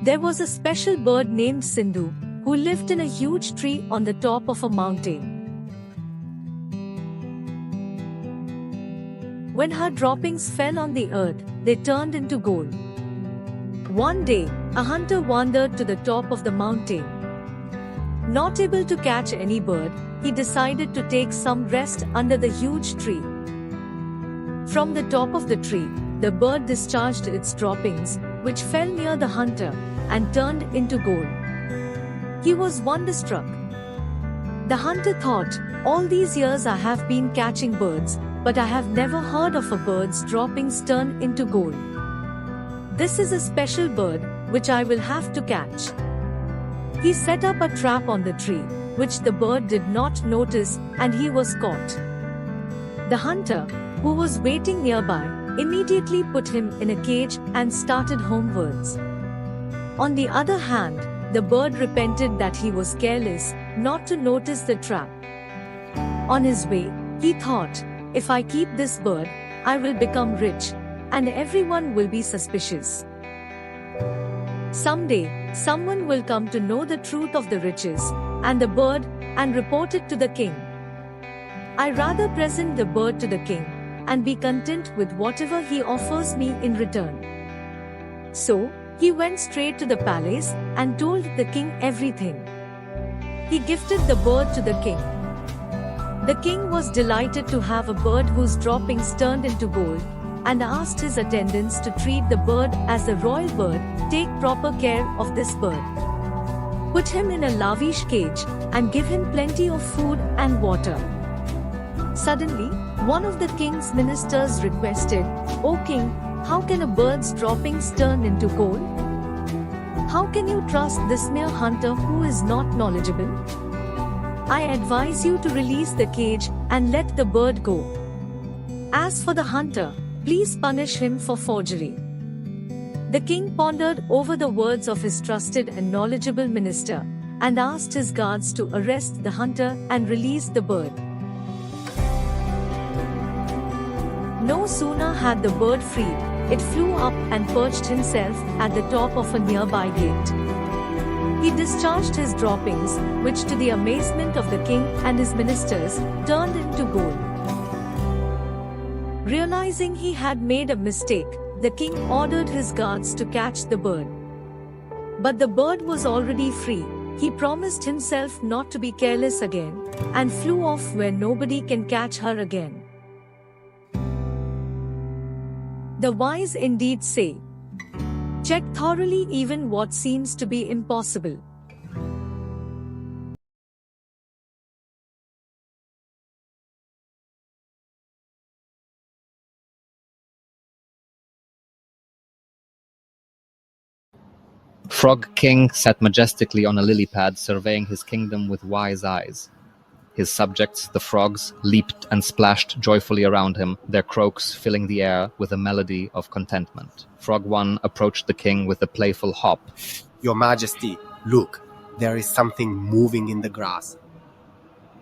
There was a special bird named Sindhu, who lived in a huge tree on the top of a mountain. When her droppings fell on the earth, they turned into gold. One day, a hunter wandered to the top of the mountain. Not able to catch any bird, he decided to take some rest under the huge tree. From the top of the tree, the bird discharged its droppings, which fell near the hunter, and turned into gold. He was wonderstruck. The hunter thought, "All these years I have been catching birds, but I have never heard of a bird's droppings turn into gold. This is a special bird, which I will have to catch." He set up a trap on the tree, which the bird did not notice, and he was caught. The hunter, who was waiting nearby, immediately put him in a cage and started homewards. On the other hand, the bird repented that he was careless not to notice the trap. On his way, he thought, "If I keep this bird, I will become rich, and everyone will be suspicious. Someday, someone will come to know the truth of the riches and the bird and report it to the king. I rather present the bird to the king and be content with whatever he offers me in return." So, he went straight to the palace and told the king everything. He gifted the bird to the king. The king was delighted to have a bird whose droppings turned into gold, and asked his attendants to treat the bird as a royal bird. "Take proper care of this bird. Put him in a lavish cage, and give him plenty of food and water." Suddenly, one of the king's ministers requested, "O king, how can a bird's droppings turn into gold? How can you trust this mere hunter who is not knowledgeable? I advise you to release the cage and let the bird go. As for the hunter, please punish him for forgery." The king pondered over the words of his trusted and knowledgeable minister, and asked his guards to arrest the hunter and release the bird. No sooner had the bird freed, it flew up and perched himself at the top of a nearby gate. He discharged his droppings, which to the amazement of the king and his ministers, turned into gold. Realizing he had made a mistake, the king ordered his guards to catch the bird. But the bird was already free. He promised himself not to be careless again, and flew off where nobody can catch her again. The wise indeed say, "Check thoroughly even what seems to be impossible." Frog King sat majestically on a lily pad, surveying his kingdom with wise eyes. His subjects, the frogs, leaped and splashed joyfully around him, their croaks filling the air with a melody of contentment. Frog 1 approached the king with a playful hop. "Your Majesty, look, there is something moving in the grass."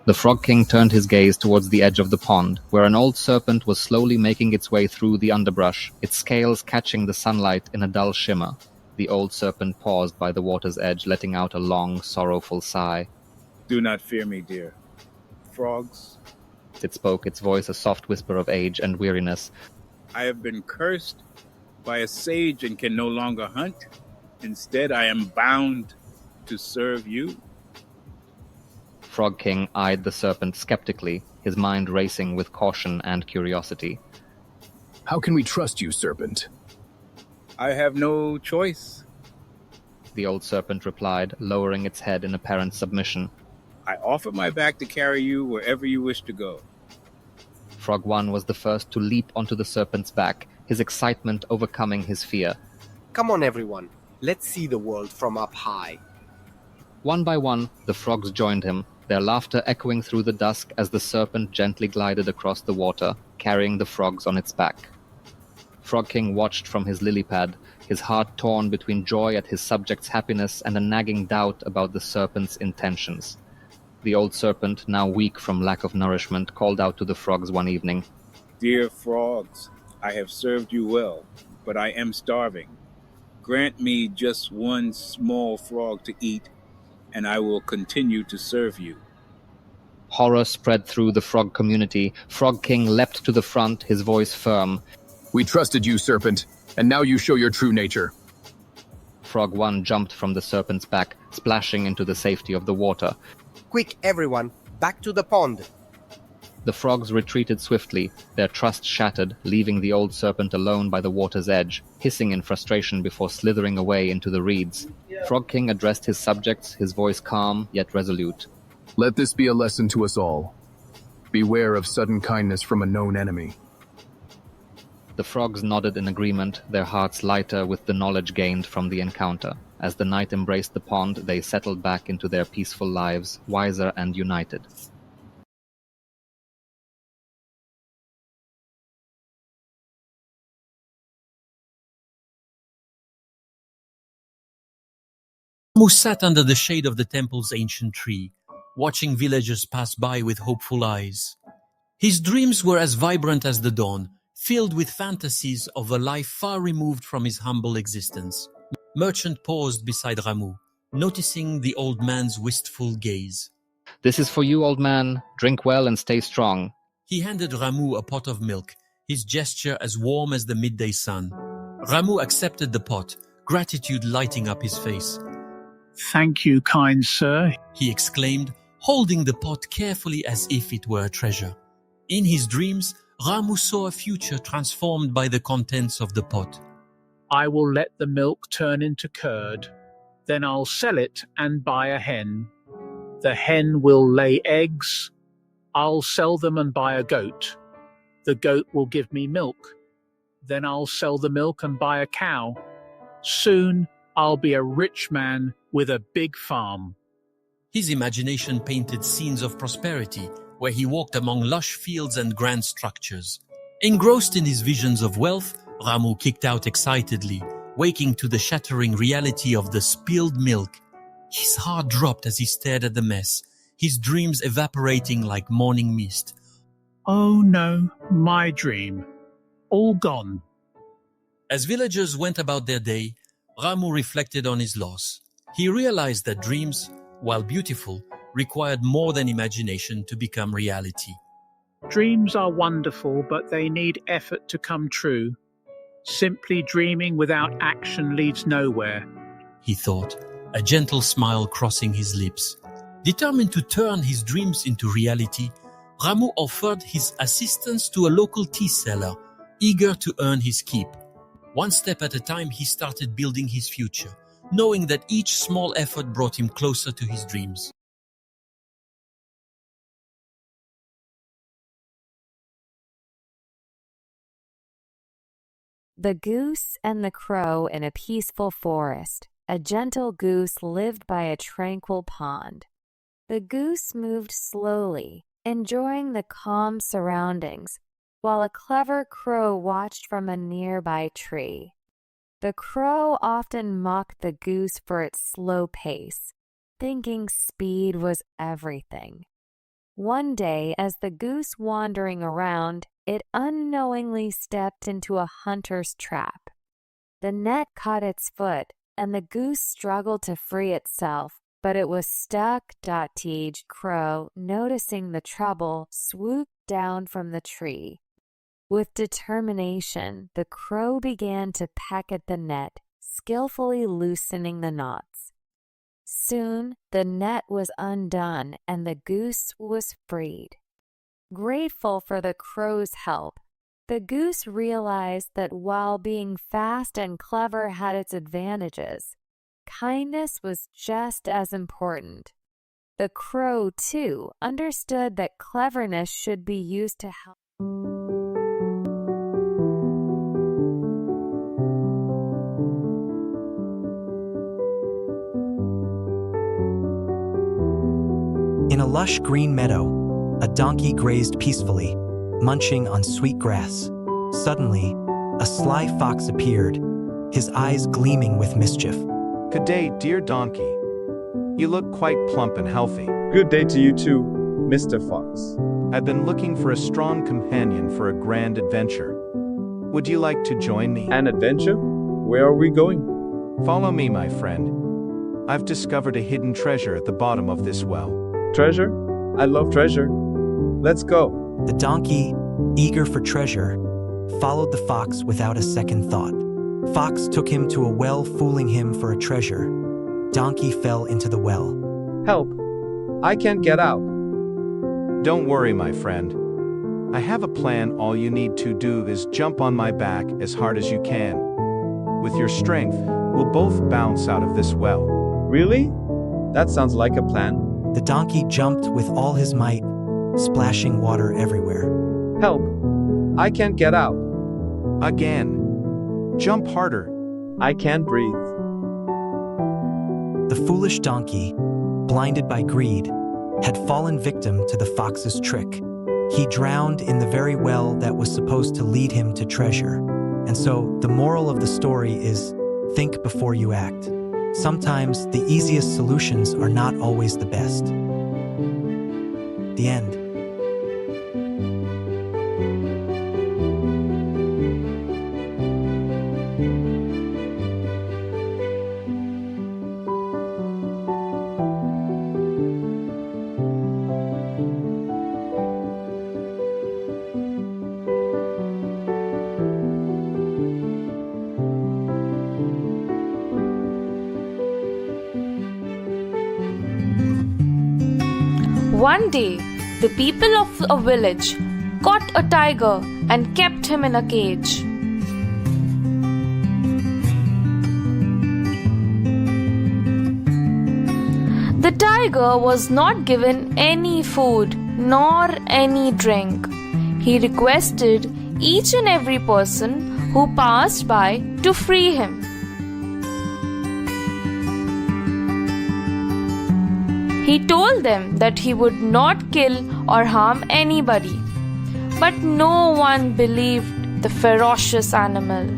The Frog King turned his gaze towards the edge of the pond, where an old serpent was slowly making its way through the underbrush, its scales catching the sunlight in a dull shimmer. The old serpent paused by the water's edge, letting out a long, sorrowful sigh. "Do not fear me, dear. Frogs, It spoke, its voice a soft whisper of age and weariness. I have been cursed by a sage and can no longer hunt. Instead, I am bound to serve you." Frog King eyed the serpent skeptically, his mind racing with caution and curiosity. "How can we trust you, serpent?" "I have no choice. The old serpent replied, lowering its head in apparent submission. I offer my back to carry you wherever you wish to go." Frog 1 was the first to leap onto the serpent's back, his excitement overcoming his fear. "Come on, everyone. Let's see the world from up high." One by one, the frogs joined him, their laughter echoing through the dusk as the serpent gently glided across the water, carrying the frogs on its back. Frog King watched from his lily pad, his heart torn between joy at his subjects' happiness and a nagging doubt about the serpent's intentions. The old serpent, now weak from lack of nourishment, called out to the frogs one evening. "Dear frogs, I have served you well, but I am starving. Grant me just one small frog to eat, and I will continue to serve you. Horror spread through the frog community. Frog King leapt to the front, his voice firm. We trusted you, Serpent, and now you show your true nature. Frog 1 jumped from the serpent's back, splashing into the safety of the water. Quick, everyone, back to the pond. The frogs retreated swiftly, their trust shattered, leaving the old serpent alone by the water's edge, hissing in frustration before slithering away into the reeds. Frog King addressed his subjects, his voice calm yet resolute. Let this be a lesson to us all. Beware of sudden kindness from a known enemy. The frogs nodded in agreement, their hearts lighter with the knowledge gained from the encounter. As the night embraced the pond, they settled back into their peaceful lives, wiser and united. Ramu sat under the shade of the temple's ancient tree, watching villagers pass by with hopeful eyes. His dreams were as vibrant as the dawn, filled with fantasies of a life far removed from his humble existence. Merchant paused beside Ramu, noticing the old man's wistful gaze. This is for you, old man. Drink well and stay strong. He handed Ramu a pot of milk, his gesture as warm as the midday sun. Ramu accepted the pot, gratitude lighting up his face. Thank you, kind sir, he exclaimed, holding the pot carefully as if it were a treasure. In his dreams, Ramu saw a future transformed by the contents of the pot. I will let the milk turn into curd. Then I'll sell it and buy a hen. The hen will lay eggs. I'll sell them and buy a goat. The goat will give me milk. Then I'll sell the milk and buy a cow. Soon I'll be a rich man with a big farm. His imagination painted scenes of prosperity, where he walked among lush fields and grand structures. Engrossed in his visions of wealth, Ramu kicked out excitedly, waking to the shattering reality of the spilled milk. His heart dropped as he stared at the mess, his dreams evaporating like morning mist. Oh no, my dream. All gone. As villagers went about their day, Ramu reflected on his loss. He realized that dreams, while beautiful, required more than imagination to become reality. Dreams are wonderful, but they need effort to come true. Simply dreaming without action leads nowhere, he thought, a gentle smile crossing his lips. Determined to turn his dreams into reality, Ramu offered his assistance to a local tea seller, eager to earn his keep. One step at a time, he started building his future, knowing that each small effort brought him closer to his dreams. The Goose and the Crow in a peaceful forest. A gentle goose lived by a tranquil pond. The goose moved slowly, enjoying the calm surroundings, while a clever crow watched from a nearby tree. The crow often mocked the goose for its slow pace, thinking speed was everything. One day, as the goose wandering around, it unknowingly stepped into a hunter's trap. The net caught its foot, and the goose struggled to free itself, but it was stuck. Crow, noticing the trouble, swooped down from the tree. With determination, the crow began to peck at the net, skillfully loosening the knots. Soon, the net was undone and the goose was freed. Grateful for the crow's help, the goose realized that while being fast and clever had its advantages, kindness was just as important. The crow, too, understood that cleverness should be used to help. In a lush green meadow, a donkey grazed peacefully, munching on sweet grass. Suddenly, a sly fox appeared, his eyes gleaming with mischief. Good day, dear donkey. You look quite plump and healthy. Good day to you too, Mr. Fox. I've been looking for a strong companion for a grand adventure. Would you like to join me? An adventure? Where are we going? Follow me, my friend. I've discovered a hidden treasure at the bottom of this well. Treasure? I love treasure. Let's go. The donkey, eager for treasure, followed the fox without a second thought. Fox took him to a well, fooling him for a treasure. Donkey fell into the well. Help. I can't get out. Don't worry, my friend. I have a plan. All you need to do is jump on my back as hard as you can. With your strength, we'll both bounce out of this well. Really? That sounds like a plan. The donkey jumped with all his might, splashing water everywhere. Help. I can't get out. Again. Jump harder. I can't breathe. The foolish donkey, blinded by greed, had fallen victim to the fox's trick. He drowned in the very well that was supposed to lead him to treasure. And so, the moral of the story is, think before you act. Sometimes, the easiest solutions are not always the best. The end. One day, the people of a village caught a tiger and kept him in a cage. The tiger was not given any food nor any drink. He requested each and every person who passed by to free him. He told them that he would not kill or harm anybody, but no one believed the ferocious animal.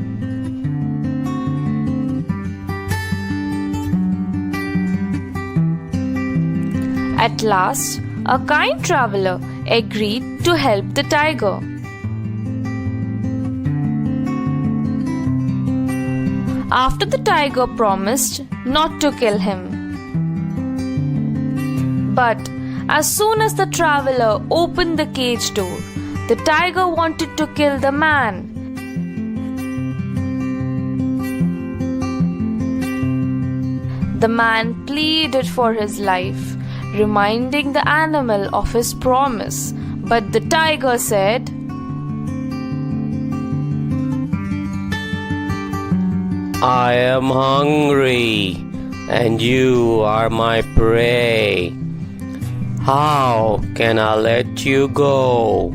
At last, a kind traveler agreed to help the tiger. After the tiger promised not to kill him. But as soon as the traveler opened the cage door, the tiger wanted to kill the man. The man pleaded for his life, reminding the animal of his promise. But the tiger said, I am hungry, and you are my prey. How can I let you go?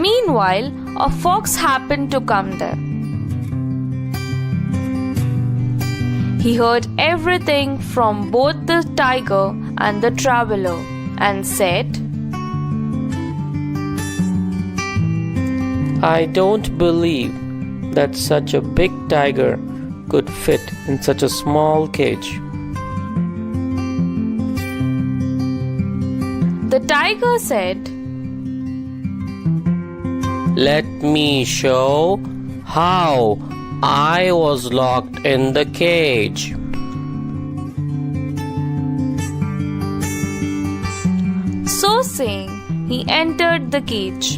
Meanwhile, a fox happened to come there. He heard everything from both the tiger and the traveler and said, I don't believe that such a big tiger could fit in such a small cage. The tiger said, Let me show how I was locked in the cage. So saying, he entered the cage.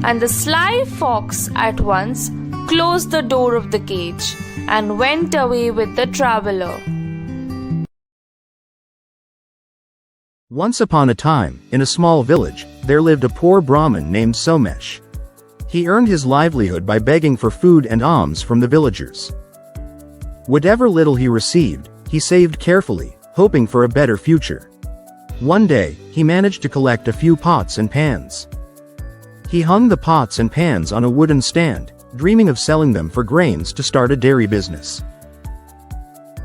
And the sly fox at once closed the door of the cage and went away with the traveler. Once upon a time, in a small village, there lived a poor Brahmin named Somesh. He earned his livelihood by begging for food and alms from the villagers. Whatever little he received, he saved carefully, hoping for a better future. One day, he managed to collect a few pots and pans. He hung the pots and pans on a wooden stand, dreaming of selling them for grains to start a dairy business.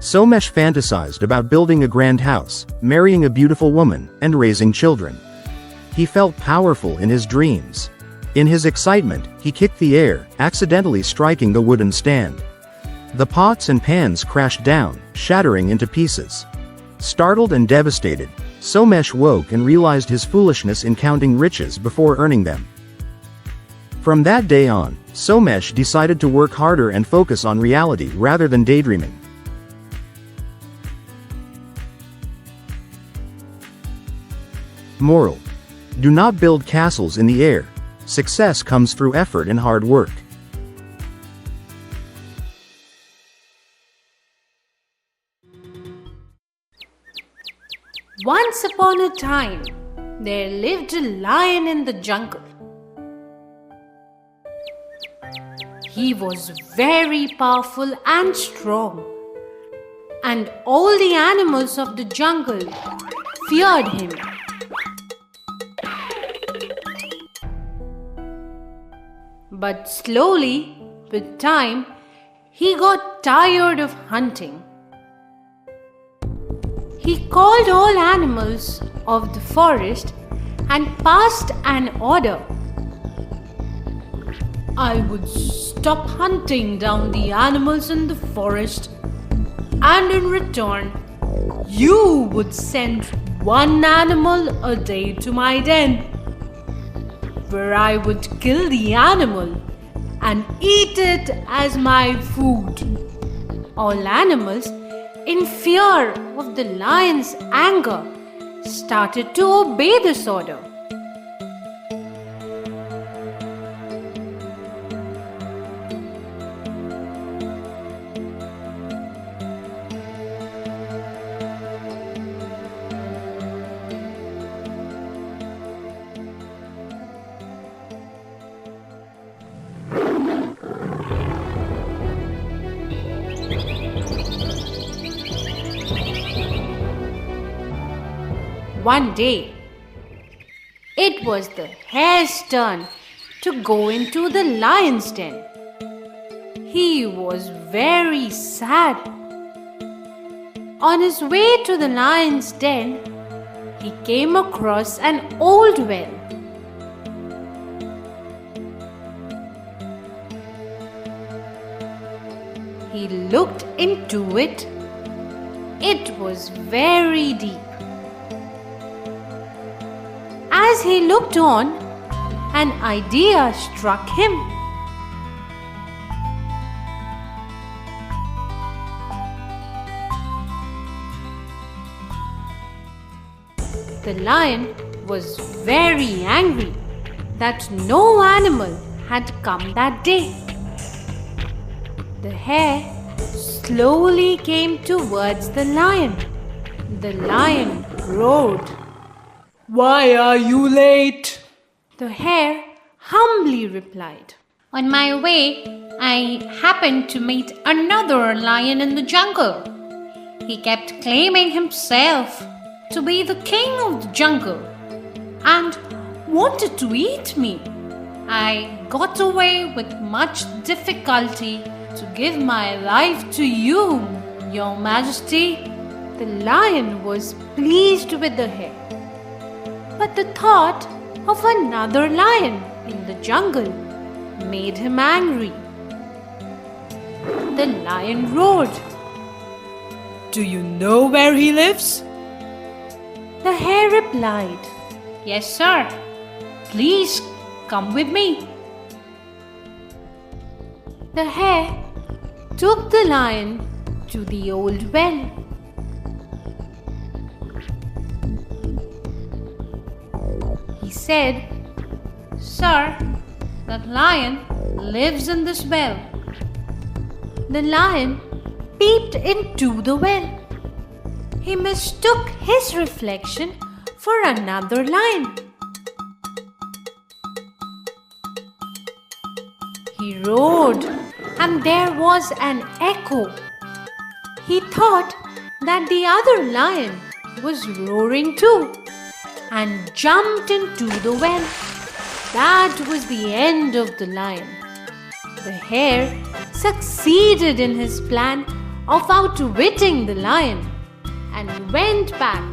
Somesh fantasized about building a grand house, marrying a beautiful woman, and raising children. He felt powerful in his dreams. In his excitement, he kicked the air, accidentally striking the wooden stand. The pots and pans crashed down, shattering into pieces. Startled and devastated, Somesh woke and realized his foolishness in counting riches before earning them. From that day on, Somesh decided to work harder and focus on reality rather than daydreaming. Moral: do not build castles in the air. Success comes through effort and hard work. Once upon a time, there lived a lion in the jungle. He was very powerful and strong, and all the animals of the jungle feared him. But slowly, with time, he got tired of hunting. He called all animals of the forest and passed an order. I would stop hunting down the animals in the forest, and in return, you would send one animal a day to my den, where I would kill the animal and eat it as my food. All animals, in fear of the lion's anger, started to obey this order. One day, it was the hare's turn to go into the lion's den. He was very sad. On his way to the lion's den, he came across an old well. He looked into it. It was very deep. As he looked on, an idea struck him. The lion was very angry that no animal had come that day. The hare slowly came towards the lion. The lion roared. "Why are you late?" The hare humbly replied, "On my way, I happened to meet another lion in the jungle. He kept claiming himself to be the king of the jungle and wanted to eat me. I got away with much difficulty to give my life to you, Your Majesty." The lion was pleased with the hare, but the thought of another lion in the jungle made him angry. The lion roared, "Do you know where he lives?" The hare replied, "Yes, sir. Please come with me." The hare took the lion to the old well. He said, "Sir, that lion lives in this well." The lion peeped into the well. He mistook his reflection for another lion. He roared, and there was an echo. He thought that the other lion was roaring too, and jumped into the well. That was the end of the lion. The hare succeeded in his plan of outwitting the lion and went back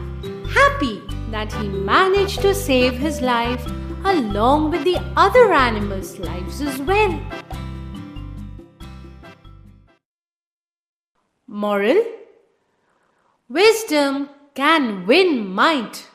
happy that he managed to save his life along with the other animals' lives as well. Moral: wisdom can win might.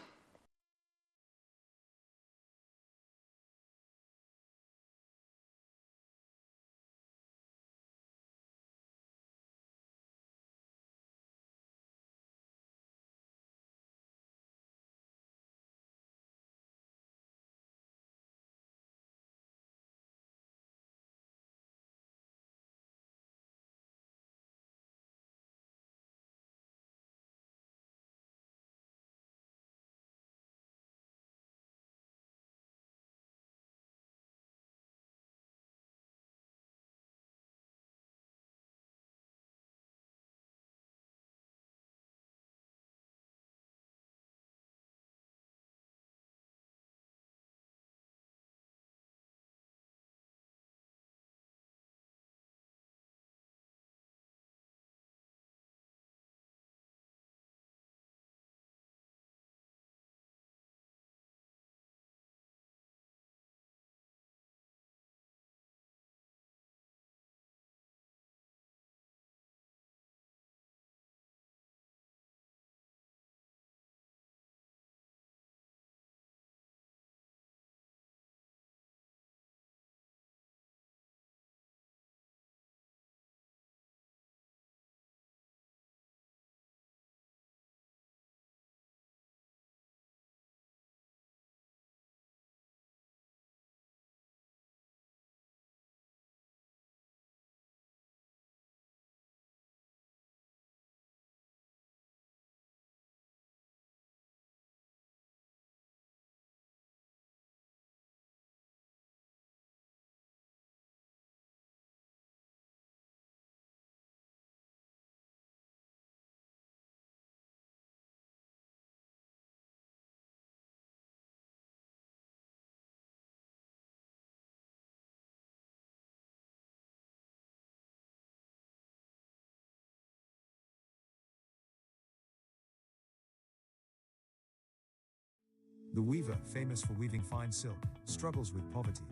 The weaver, famous for weaving fine silk, struggles with poverty.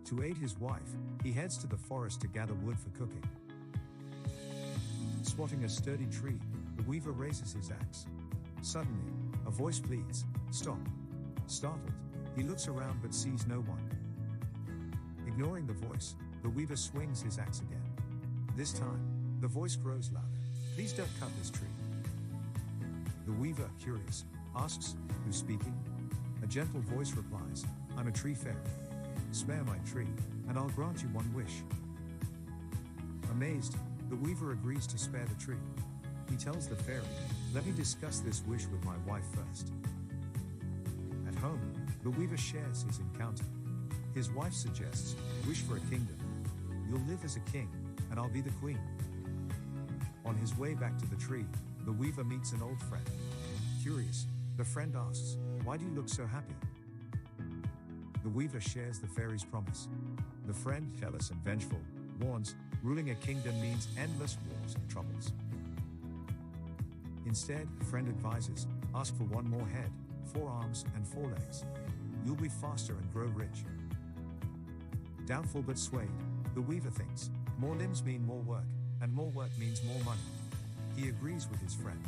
To aid his wife, he heads to the forest to gather wood for cooking. Spotting a sturdy tree, the weaver raises his axe. Suddenly, a voice pleads, "Stop." Startled, he looks around but sees no one. Ignoring the voice, the weaver swings his axe again. This time, the voice grows louder. "Please don't cut this tree." The weaver, curious, asks, "Who's speaking?" A gentle voice replies, "I'm a tree fairy. Spare my tree, and I'll grant you one wish." Amazed, the weaver agrees to spare the tree. He tells the fairy, "Let me discuss this wish with my wife first." At home, the weaver shares his encounter. His wife suggests, "Wish for a kingdom. You'll live as a king, and I'll be the queen." On his way back to the tree, the weaver meets an old friend. Curious, the friend asks, "Why do you look so happy?" The weaver shares the fairy's promise. The friend, jealous and vengeful, warns, ruling a kingdom means endless wars and troubles. Instead, the friend advises, ask for one more head, 4 arms and 4 legs. You'll be faster and grow rich. Doubtful but swayed, the weaver thinks, more limbs mean more work, and more work means more money. He agrees with his friend.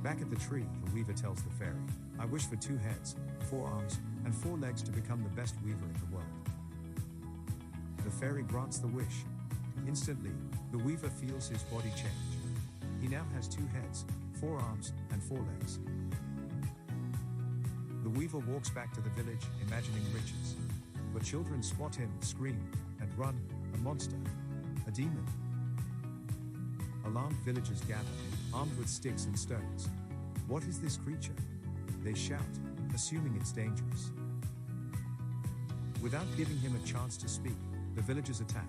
Back at the tree, the weaver tells the fairy, "I wish for 2 heads, 4 arms, and 4 legs to become the best weaver in the world." The fairy grants the wish. Instantly, the weaver feels his body change. He now has 2 heads, 4 arms, and 4 legs. The weaver walks back to the village, imagining riches. But children spot him, scream, and run, "A monster! A demon!" Alarmed villagers gather, armed with sticks and stones. "What is this creature?" they shout, assuming it's dangerous. Without giving him a chance to speak, the villagers attack.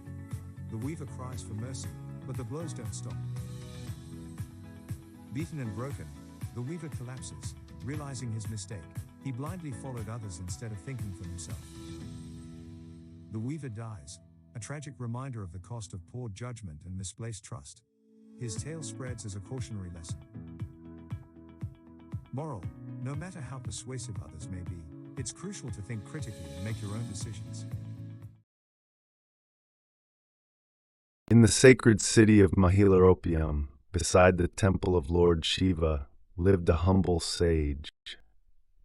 The weaver cries for mercy, but the blows don't stop. Beaten and broken, the weaver collapses. Realizing his mistake, he blindly followed others instead of thinking for himself. The weaver dies, a tragic reminder of the cost of poor judgment and misplaced trust. His tale spreads as a cautionary lesson. Moral: no matter how persuasive others may be, it's crucial to think critically and make your own decisions. In the sacred city of Mahilaropium, beside the temple of Lord Shiva, lived a humble sage.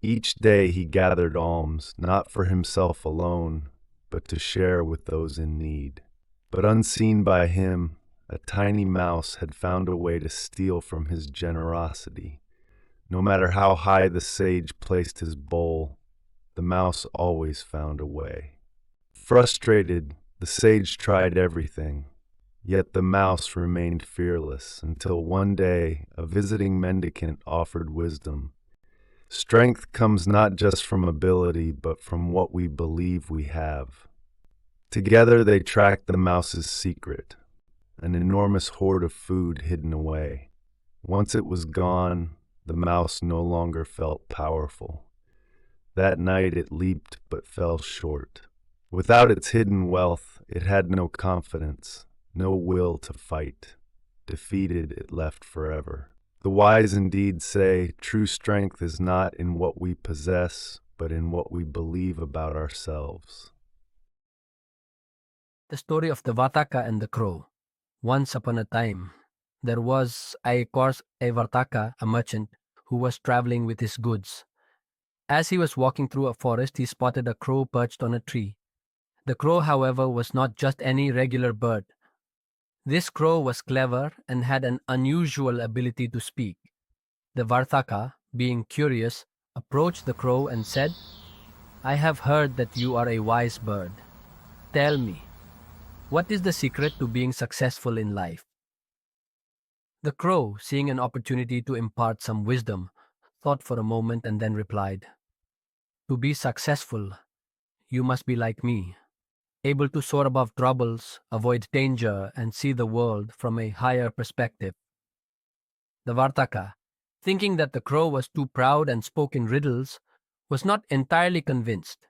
Each day he gathered alms, not for himself alone, but to share with those in need. But unseen by him, a tiny mouse had found a way to steal from his generosity. No matter how high the sage placed his bowl, the mouse always found a way. Frustrated, the sage tried everything, yet the mouse remained fearless until one day a visiting mendicant offered wisdom. Strength comes not just from ability, but from what we believe we have. Together they tracked the mouse's secret, an enormous hoard of food hidden away. Once it was gone, the mouse no longer felt powerful. That night it leaped but fell short. Without its hidden wealth, it had no confidence, no will to fight. Defeated, it left forever. The wise indeed say, true strength is not in what we possess, but in what we believe about ourselves. The story of the Vartaka and the crow. Once upon a time, there was a Vartaka, a merchant, who was traveling with his goods. As he was walking through a forest, he spotted a crow perched on a tree. The crow, however, was not just any regular bird. This crow was clever and had an unusual ability to speak. The Vartaka, being curious, approached the crow and said, "I have heard that you are a wise bird. Tell me, what is the secret to being successful in life?" The crow, seeing an opportunity to impart some wisdom, thought for a moment and then replied, "To be successful, you must be like me, able to soar above troubles, avoid danger, and see the world from a higher perspective." The Vartaka, thinking that the crow was too proud and spoke in riddles, was not entirely convinced.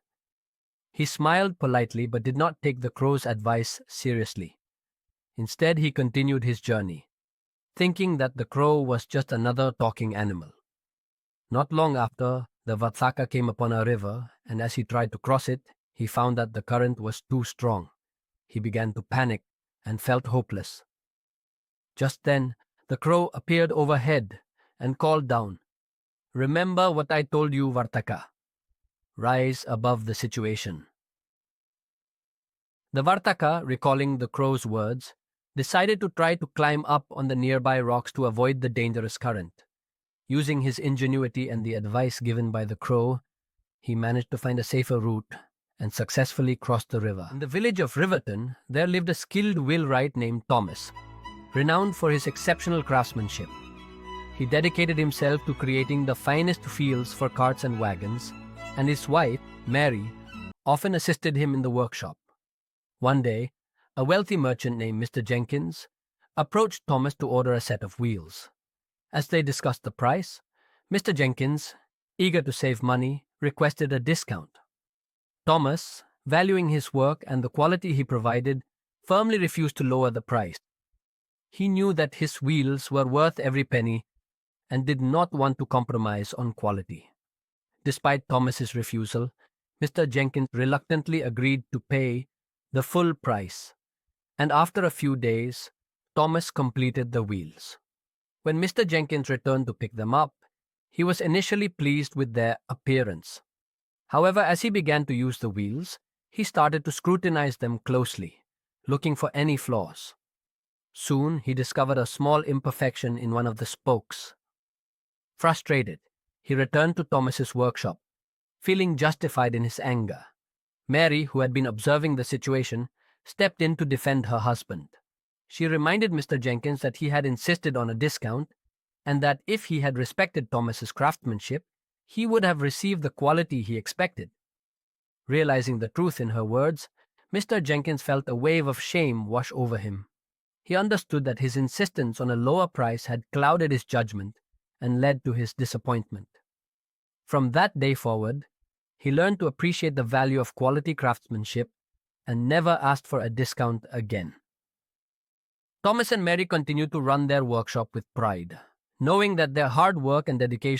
He smiled politely but did not take the crow's advice seriously. Instead, he continued his journey, thinking that the crow was just another talking animal. Not long after, the Vartaka came upon a river, and as he tried to cross it, he found that the current was too strong. He began to panic and felt hopeless. Just then, the crow appeared overhead and called down, "Remember what I told you, Vartaka. Rise above the situation." The Vartaka, recalling the crow's words, decided to try to climb up on the nearby rocks to avoid the dangerous current. Using his ingenuity and the advice given by the crow, he managed to find a safer route and successfully crossed the river. In the village of Riverton, there lived a skilled wheelwright named Thomas, renowned for his exceptional craftsmanship. He dedicated himself to creating the finest wheels for carts and wagons, and his wife, Mary, often assisted him in the workshop. One day, a wealthy merchant named Mr. Jenkins approached Thomas to order a set of wheels. As they discussed the price, Mr. Jenkins, eager to save money, requested a discount. Thomas, valuing his work and the quality he provided, firmly refused to lower the price. He knew that his wheels were worth every penny and did not want to compromise on quality. Despite Thomas's refusal, Mr. Jenkins reluctantly agreed to pay the full price, and after a few days, Thomas completed the wheels. When Mr. Jenkins returned to pick them up, he was initially pleased with their appearance. However, as he began to use the wheels, he started to scrutinize them closely, looking for any flaws. Soon, he discovered a small imperfection in one of the spokes. Frustrated, he returned to Thomas's workshop, feeling justified in his anger. Mary, who had been observing the situation, stepped in to defend her husband. She reminded Mr. Jenkins that he had insisted on a discount, and that if he had respected Thomas's craftsmanship, he would have received the quality he expected. Realizing the truth in her words, Mr. Jenkins felt a wave of shame wash over him. He understood that his insistence on a lower price had clouded his judgment and led to his disappointment. From that day forward, he learned to appreciate the value of quality craftsmanship and never asked for a discount again. Thomas and Mary continued to run their workshop with pride, knowing that their hard work and dedication